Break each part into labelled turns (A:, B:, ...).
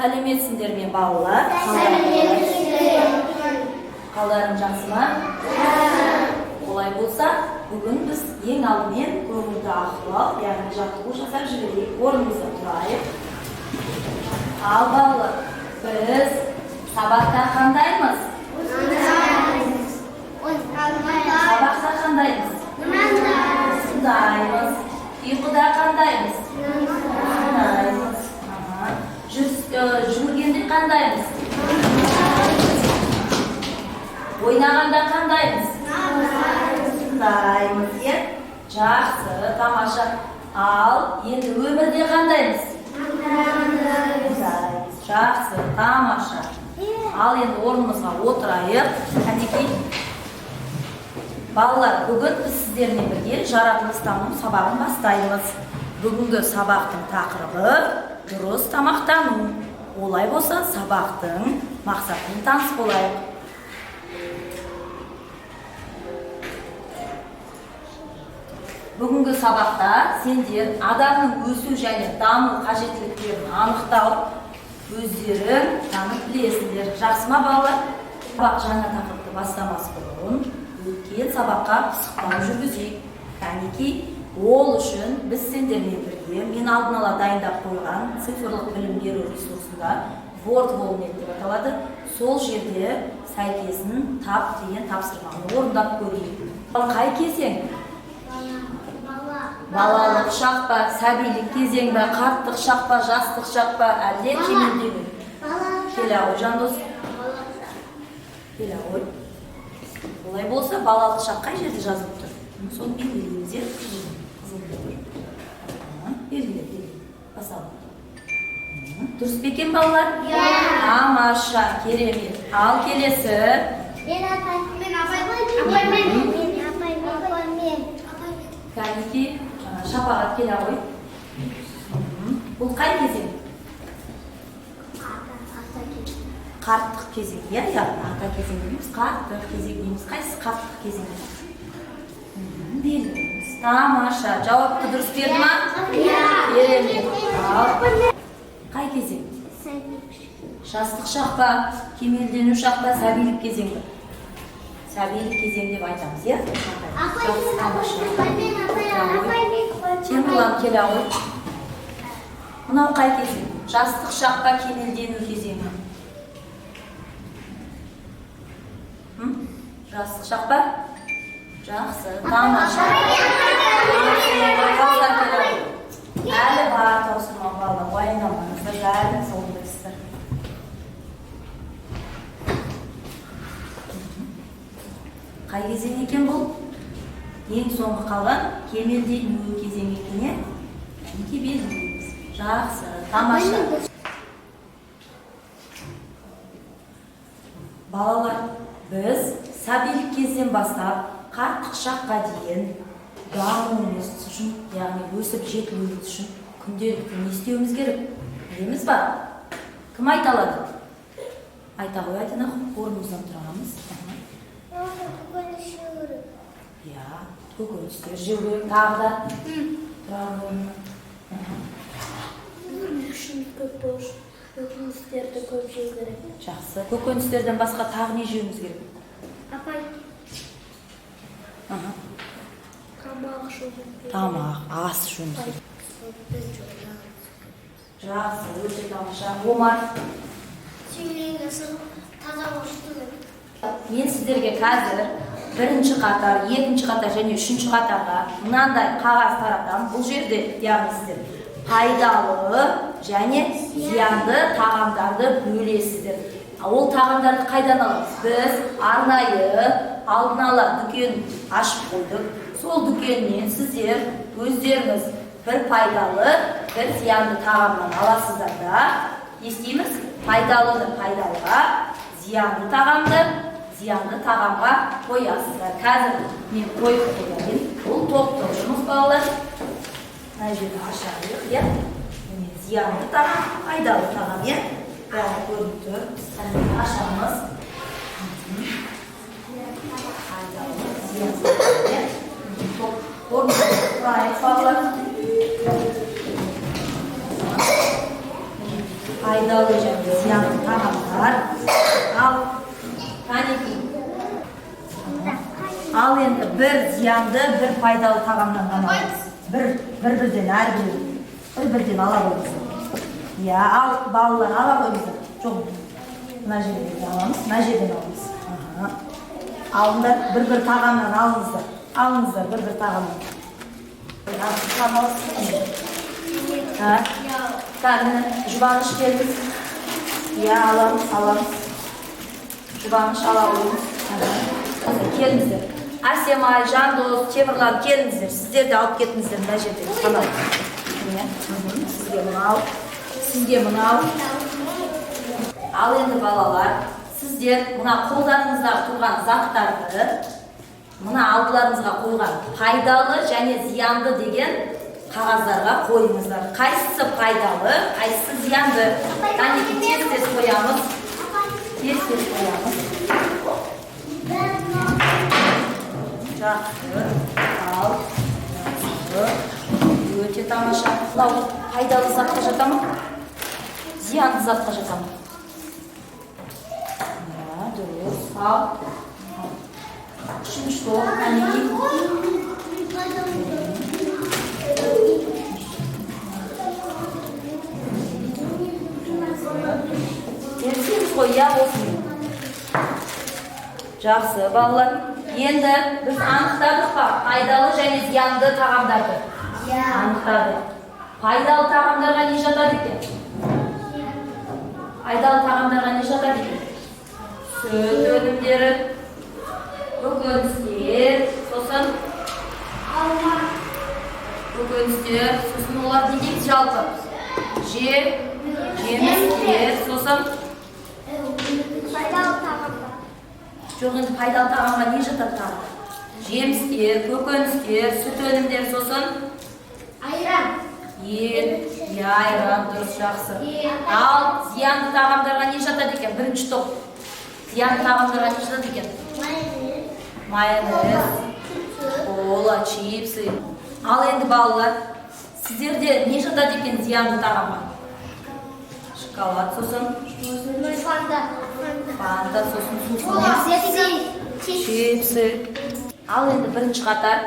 A: Сәлеметсіңдер ме балалар? Қалдарың жақсы ма? Олай болса, бүгін біз ең алдымен көңілді ахуал, яғни жаттығу жасап жіберейік. Орнымызда тұрайық. Ал балалар, біз сабақта қандаймыз? Сабақта қандаймыз? Сындаймыз. Ұйқыда қандаймыз? Сындаймыз. Жүгіргенде қандаймыз? Ойнағанда қандаймыз? Сындаймыз. Жақсы, тамаша. Ал, енді өмірде қандаймыз? Сындаймыз. Жақсы, тамаша. Ал, енді орнымызға отырайық. Кәнекей. Балалар, бүгін біз сіздермен бірге жаратылыстану сабағын бастаймыз. Бүгінгі сабақтың тақырыбы дұрыс тамақтану. Олай болса, сабақтың мақсатын таныс болайық. Бүгінгі сабақта сендер адамның өсу және даму қажеттіліктерін анықтау, өздерің танып білесіңдер. Жақсы ма балалар? Сабақ жаңа тақырыпты бастамас бұрын өткен сабаққа пысықтау жүргізейік. Кәнекей, ол үшін біз сендермен бірге мен алдын ала дайындап қойған цифрлық білім беру ресурсында WordWallet деп аталады. Сол жерде сәйкесін тап деген тапсырманы орындап көрейік. Қай кезең? Балалық шақ па, сәбилік кезең ба, қарттық шақ па, жастық шақ па, әлде кемелдегі? Келе ғой, Жандос. Келе ғой. Олай болса, балалық шақ қай жерде жазылып тұр? Соны белгілейміз, белгіле. Басалым. Дұрыс па екен балалар? Тамаша, керемет. Ал келесі. Кәнекей, шапағат келе ғой. Бұл қай кезең? Қарттық кезең. Арта кезең дейміз, қарттық кезең дейміз. Қайсы қарттық кезең? Белгілейміз. Тамаша. Жауапты дұрыс берді ма? Керемет. Қай кезең? Жастық шақ па, кемелдену шақ па, сәбилік кезең ба? Сәбилік кезең деп айтамыз, Темірлан келе ғой. Мынау қай кезең? Жастық шақ па, кемелдену кезең ба? Жастық шақ па? Жақсы, тамаша. Әлі бар таусырман бала, уайымдамаңыздар, әлі соңдайсыздар. Қай кезең екен бұл? Ең соңғы қалған кемелдену кезең екен, Кәнекей белгілейміз. Жақсы, тамаша. Балалар, біз сәбилік кезден бастап қарттық шаққа дейін дамуымыз үшін, яғни өсіп жетілуіміз үшін күнделікті не істеуіміз керек? Білеміз ба? Кім айта алады? Айта ғой, айтынақ, орнымыздан тұрағымыз. Көкөністер жеу керек, тағы да тұрағы орнына.
B: Көкөністерді көп жеу керек.
A: Жақсы. Көкөністерден басқа тағы не жеуіміз керек?
B: Апай. Тамақ жеуіміз керек.
A: Тамақ, ас жеуіміз керек. Жақсы, өте тамаша. Омар.
B: Таза уақытты керек.
A: Мен сіздерге қазір бірінші қатар, екінші қатар және үшінші қатарға мынандай қағаз таратам. Бұл жерде, яғни сіздер пайдалы және зиянды тағамдарды бөлесіздер. Ол тағамдарды қайдан аламыз? Біз арнайы алдын ала дүкен ашып қойдық. Сол дүкеннен сіздер өздеріңіз бір пайдалы, бір зиянды тағамнан аласыздар да, естиміз? Пайдалыны пайдалыға, зиянды тағамға қоясыздар. Қазір мен қойып қояйын. Бұл топтық жұмыс балалар. Мына жерді ашайық, зиянды тағам, пайдалы тағам, бәрі көрініп тұр. Ашамыз. Пайдалы, зиянды тағам. Орнында тұрайық балалар. пайдалы және зиянды тағамдар. Ал қанекей. Ал енді бір зиянды, бір пайдалы тағамнан ғана аламыз. Бір-бірден бір-бірден ала қойыңыздар. Иә, ал балалар ала қойыңыздар. Жоқ, мына жерден аламыз, мына жерден аламыз. Алыңдар, бір-бір тағамнан алыңыздар. Алыңыздар, бір-бір тағамнан. Так, жұбаныш келіңіз. Иә, аламыз. Жұбаныш ала қойыңыз. Келіңіздер. Арсемай, Жандос, Темірлан, келіңіздер. Сіздер де алып кетіңіздер мына жерден. Сізге мынау. Сізге мынау. Ал енді балалар, сіздер мына қолдарыңызда тұрған заттарды мына алдыларыңызға қойған пайдалы және зиянды деген қағаздарға қойыңыздар. Қайсысы пайдалы, қайсысы зиянды? Қанекей тез қоямыз. Тез қоямыз. Жақсы. Ал. Өте тамаша. Мынау пайдалы затқа жата ма? Зиянды затқа жата ма? Дұрыс. Ал. Үшінші топ. Қанекей. Терсеңіз қой, я осымен. Жақсы, балалар. Енді біз анықтадық па? Пайдалы және зиянды тағамдарды. Анықтадық. Пайдалы тағамдарға не жатады екен? Пайдалы тағамдарға не жатады екен? Сүт өнімдері, көкөністер, сосын көкөністер, сосын олар не дейді жалпы? Жемістер, сосын
B: Пайдалы тағамдар.
A: жоқ, енді пайдалы тағамға не жатады тағы? Жемістер, көкөністер, сүт өнімдері, сосын
B: Айран.
A: ет, айран, дұрыс, жақсы. Ал зиянды тағамдарға не жатады екен? Бірінші топ. Зиянды тағамдарға не жатады екен? Майонез, кола, чипсы. Ал енді балалар, сіздерде не жатады екен зиянды тағамға? Шоколад, сосын фанта, сосын чипсы. Ал енді бірінші қатар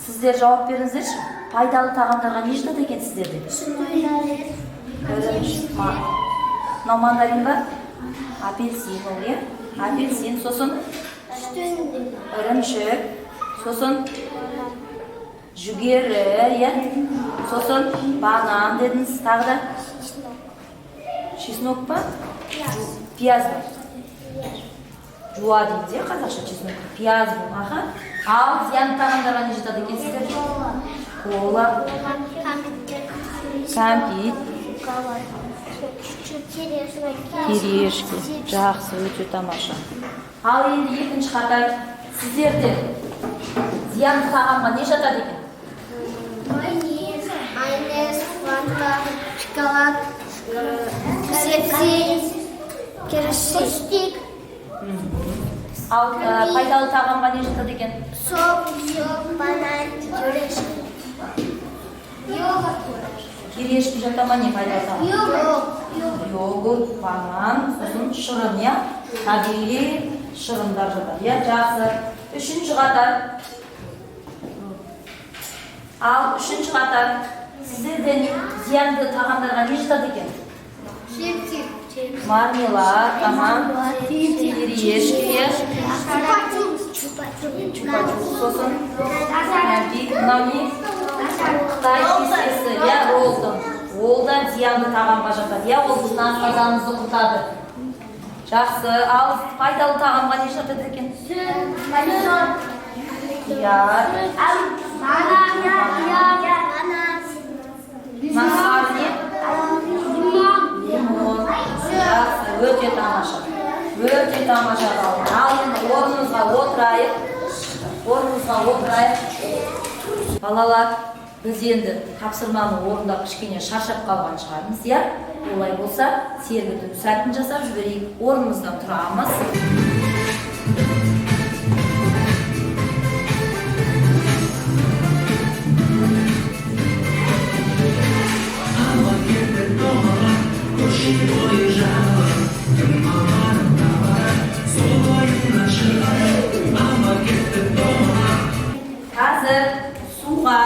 A: сіздер жауап беріңіздерші. Пайдалы тағамдарға не жатады екен сіздерде? Мынау мандарин ба? Апельсин ол, иә? Апельсин, сосын ірімшік, сосын жүгері, иә? Сосын банан дедіңіз, тағы да? Чеснок па? Пияз ба? Жуа дейміз, иә, қазақша чеснок. Пияз бұл, аха. Ал зиянды тағамдарға не жатады екен сіздер? Кола, кәмпит, терешки. Жақсы, өте тамаша. Ал енді екінші қатар сіздерде зиянды тағамға не жатады екен?
B: Майонез, фанта, шоколад, кіріштік.
A: Ал пайдалы тағамға не жатады екен?
B: Сок, банан, терешки. Йогурт.
A: Терешки жата ма, не пайдалы тағам? Йогурт, банан, сосын шырын, иә? Табиғи шырындар жатады, иә? Жақсы. Үшінші қатар. Ал үшінші қатар сіздерде зиянды тағамдарға не жатады екен? Мармелад, тамам, терешки, чупа-чупс, сосын кәмпит, мынау не? Қытай пистесі, иә, роллдың. Ол да зиянды тағамға жатады, иә, ол біздің асқазанымызды құртады. Жақсы, ал пайдалы тағамға не жатады екен? Иә. Мақсар не? Лимон. Жақсы, өте тамаша. Өте тамаша қалды. Ал енді орнымызға отырайық. Балалар, біз енді тапсырманы орындап кішкене шаршап қалған шығармыз, иә? Олай болса, сергітіп сәтін жасап жіберейік. Орнымыздан тұрамыз. Қазір суға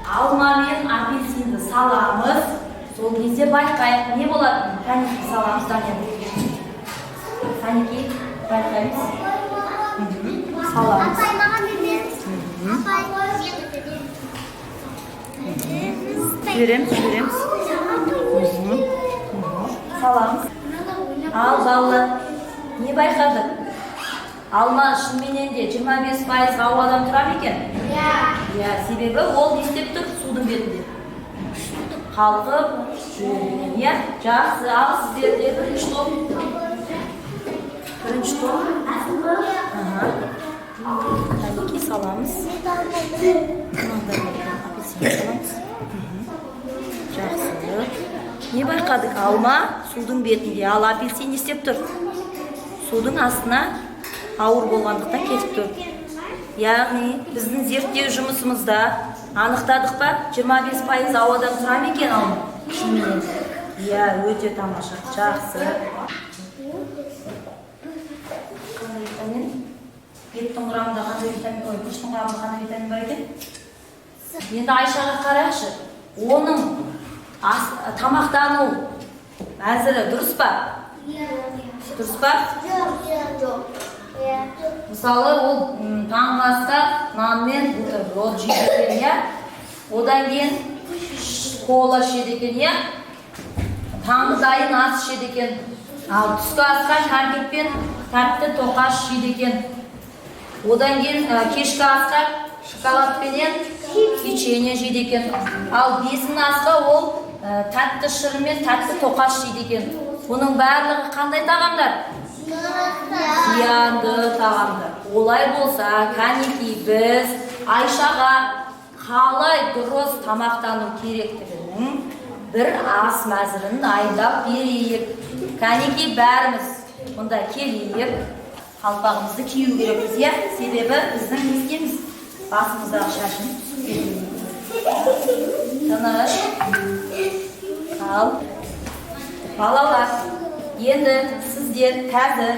A: алма мен апельсинді саламыз. Сол кезде байқайық не болады. Қанеки саламыз Данияр. Қанеки байқаймыз. Саламыз. Жібереміз. Саламыз. Ал балалар, не байқадық? Алма шынымен де 25% ауадан тұра ма екен? Иә, себебі ол не істеп тұр? Судың бетінде. Қалқып жүрген, иә? Жақсы, ал сіздерде бірінші топ. Бірінші топ. Қанеки саламыз. Жақсы. Не байқадық? Алма судың бетінде, ал апельсин не істеп тұр? Судың астына ауыр болғандықтан кетіп тұр. Яғни біздің зерттеу жұмысымызда анықтадық па? 25% ауадан тұра ма екен алма? Шынымен. Иә, өте тамаша. Жақсы. Қандай витамин? Еттің құрамында қандай витамин, күштің құрамында қандай витамин бар екен? Енді Айшаға қарайықшы. Оның тамақтану мәзірі дұрыс па? Дұрыс па? Мысалы, ол таңғы аста нанмен бутерброд жейді екен, иә? Одан кейін кола ішеді екен, иә? Таңғы дайын ас ішеді екен. Ал түскі асқа шаркетпен тәтті тоқаш жейді екен. Одан кейін кешкі асқа шоколадпенен печенье жейді екен. Ал бесін асқа ол тәтті шырмен тәтті тоқаш жейді екен. Бұның барлығы қандай тағамдар? Зиянды тағамдар. Олай болса, кәнеки біз Айшаға қалай дұрыс тамақтану керектігінің бір ас мәзірін айдап берейік. Кәнеки бәріміз мұнда келейік, қалпағымызды кию керекпіз, иә? Себебі біздің не істейміз? Басымыздағы шашын тыныш. Ал. Балалар, енді сіздер қазір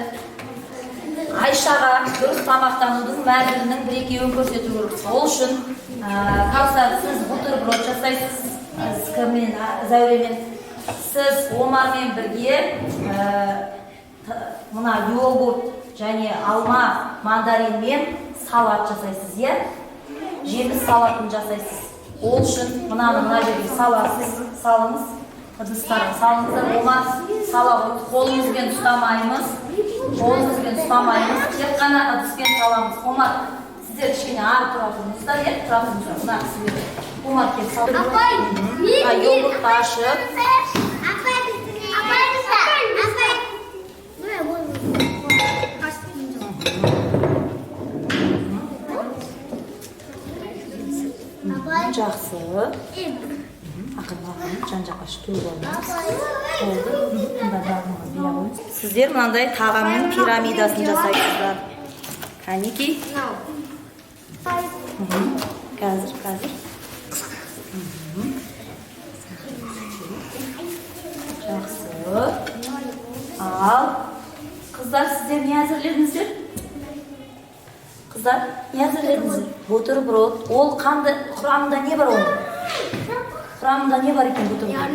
A: Айшаға дұрыс тамақтанудың мәзірінің бір-екеуін көрсету керек. Сол үшін Каусар, сіз бутерброд жасайсыз, кіммен, Зәуремен. Сіз Омармен бірге мына йогурт және алма, мандаринмен салат жасайсыз, е? Жеміс салатын жасайсыз. Ол үшін мына жерге салыңыз. Ыдыстарын салыңыздар, Омар саламыз, қолымызбен ұстамаймыз, тек қана ыдыспен саламыз. Омар, сіздер кішкене ары тұра тұрыңыздар, тұра тұрыңыздар, мына кісілер. Омар кел салды. Йогуртты ашып. Жақсы. Ақырын жан-жаққа төгіп аламыз. Сіздер мынандай тағамның пирамидасын жасайсыздар. Кәнеки? Қазір. Жақсы. Ал, қыздар, сіздер не әзірледіңіздер? Қыздар, не әзірледіңіздер? Бутерброд. Ол қанды құрамында не бар оның? Құрамында не бар екен бутерброд?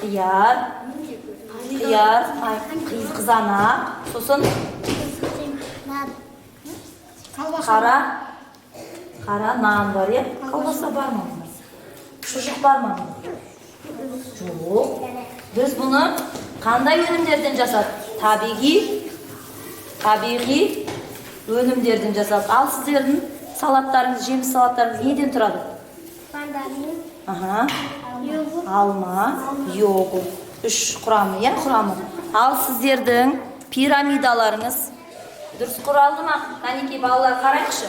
A: Қияр, қызанақ, сосын қара нан бар, е? Колбаса бар ма? Шұжық бар ма? Жоқ. Біз бұны қандай өнімдерден жасадық? Табиғи өнімдерден жасадық. Ал сіздердің салаттарыңыз, жеміс салаттарыңыз неден тұрады? Алма, йогурт. 3 құрамы, е? Құрамы. Ал сіздердің пирамидаларыңыз дұрыс құралды ма? Кәнеки балалар қарайықшы.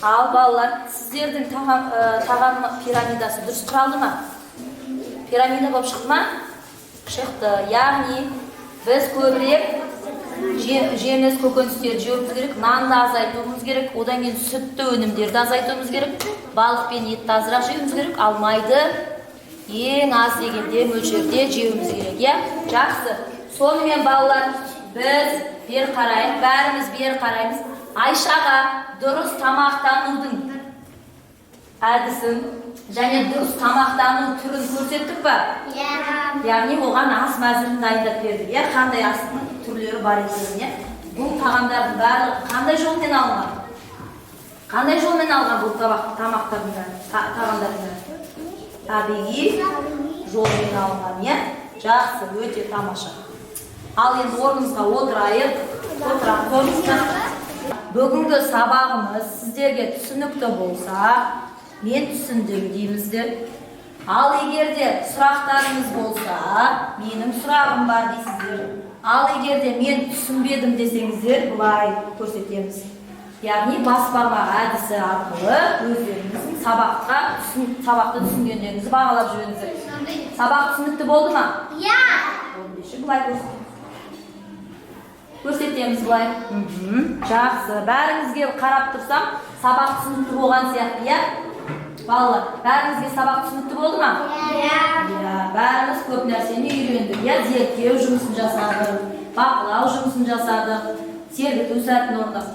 A: Ал балалар, сіздердің тағам пирамидасы дұрыс құралды ма? Пирамида болып шықты ма? Шықты. Яғни біз көбірек жеміс көкөністерді жеуіміз керек, нанды азайтуымыз керек, одан кейін сүтті өнімдерді азайтуымыз керек, балық пен етті азырақ жеуіміз керек, ал майды ең аз дегенде мөлшерде жеуіміз керек, иә? Жақсы. Сонымен балалар, біз бері қарайық, бәріміз бері қараймыз. Айшаға дұрыс тамақтанудың әдісін және дұрыс тамақтану түрін көрсеттік па? Яғни оған ас мәзірін дайындап бердік, иә? Қандай астың түрлері бар екенін, иә? Бұл тағамдардың барлығы қандай жолмен алынған? Қандай жолмен алған бұл тағамдардың? Табиғи жолмен алынған, иә? Жақсы, өте тамаша. Ал енді орнымызға отырайық. Бүгінгі сабағымыз сіздерге түсінікті болса, мен түсіндім дейміздер. Ал егер де сұрақтарыңыз болса, менің сұрағым бар дейсіздер. Ал егер де мен түсінбедім десеңіздер, бұлай көрсетеміз. Яғни бас бармақ әдісі арқылы өздеріңіздің сабақты түсінгендеріңізді бағалап жүріңіздер. Сабақ түсінікті болды ма?
B: Иә.
A: Бұлай көрсетеміз бұлай. Жақсы. Бәріңізге қарап тұрсам, сабақ түсінікті болған сияқты, иә? Балалар, бәріңізге сабақ түсінікті болды ма? Иә. Бәріміз көп нәрсені үйрендік, иә? Зерттеу жұмысын жасадық, бақылау жұмысын жасадық, тергету сәтін орындадық.